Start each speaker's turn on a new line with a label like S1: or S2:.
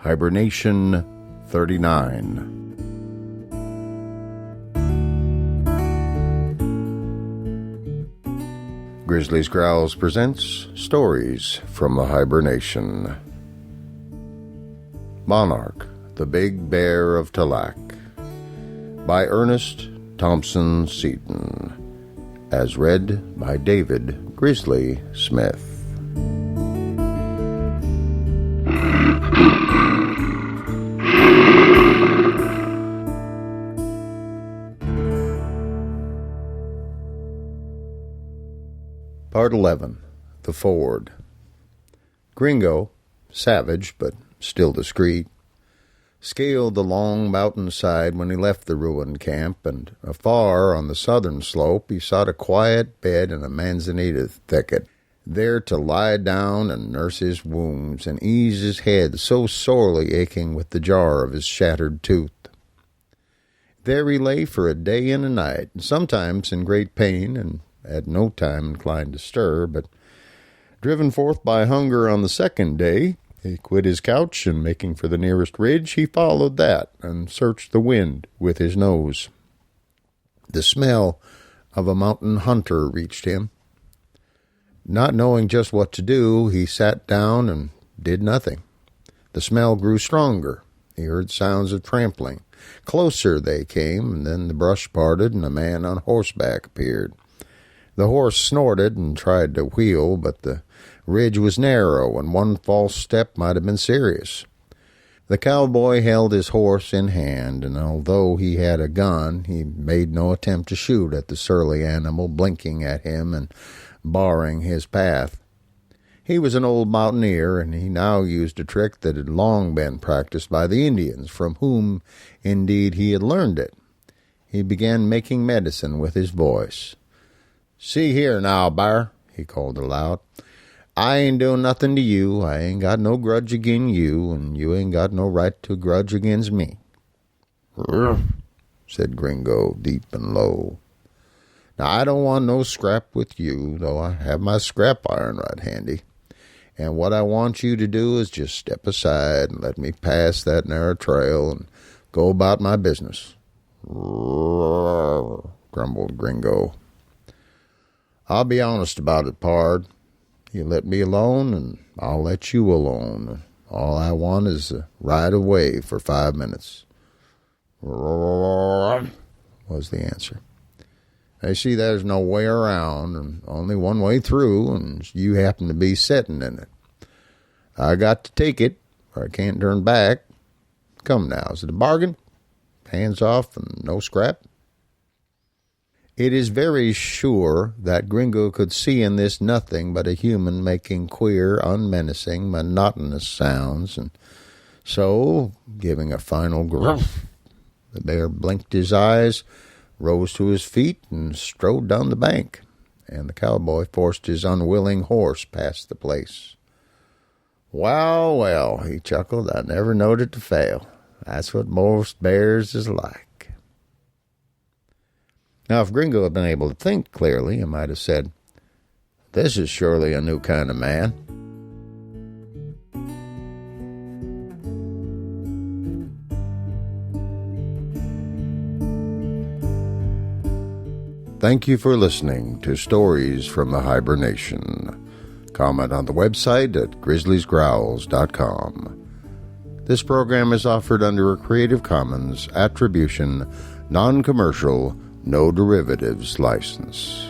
S1: Hiber-Nation 39. Grizzly's Growls presents Stories from the Hiber-Nation. Monarch, the Big Bear of Tallac, by Ernest Thompson Seton, as read by David Grizzly Smith. Part 11. The Ford. Gringo, savage but still discreet, scaled the long mountainside when he left the ruined camp, and afar on the southern slope he sought a quiet bed in a manzanita thicket, there to lie down and nurse his wounds and ease his head so sorely aching with the jar of his shattered tooth. There he lay for a day and a night, sometimes in great pain and at no time inclined to stir, but driven forth by hunger on the second day, he quit his couch, and making for the nearest ridge, he followed that, and searched the wind with his nose. The smell of a mountain hunter reached him. Not knowing just what to do, he sat down and did nothing. The smell grew stronger. He heard sounds of trampling. Closer they came, and then the brush parted, and a man on horseback appeared. The horse snorted and tried to wheel, but the ridge was narrow, and one false step might have been serious. The cowboy held his horse in hand, and although he had a gun, he made no attempt to shoot at the surly animal blinking at him and barring his path. He was an old mountaineer, and he now used a trick that had long been practiced by the Indians, from whom, indeed, he had learned it. He began making medicine with his voice. "See here now, Bar," he called aloud. "I ain't doing nothing to you. I ain't got no grudge agin you, and you ain't got no right to grudge against me." "Ruff," said Gringo, deep and low. "Now, I don't want no scrap with you, though I have my scrap iron right handy. And what I want you to do is just step aside and let me pass that narrow trail and go about my business." "Ruff," grumbled Gringo. "I'll be honest about it, pard. You let me alone, and I'll let you alone. All I want is a ride away for 5 minutes." "Was the answer. "I see there's no way around, and only one way through, and you happen to be setting in it. I got to take it, or I can't turn back. Come now, is it a bargain? Hands off and no scrap?" It is very sure that Gringo could see in this nothing but a human making queer, unmenacing, monotonous sounds, and so, giving a final gruff, the bear blinked his eyes, rose to his feet, and strode down the bank, and the cowboy forced his unwilling horse past the place. "Well, well," he chuckled, "I never knowed it to fail. That's what most bears is like." Now, if Gringo had been able to think clearly, he might have said, "This is surely a new kind of man." Thank you for listening to Stories from the Hiber-Nation. Comment on the website at grizzliesgrowls.com. This program is offered under a Creative Commons Attribution, Non-Commercial, No Derivatives license.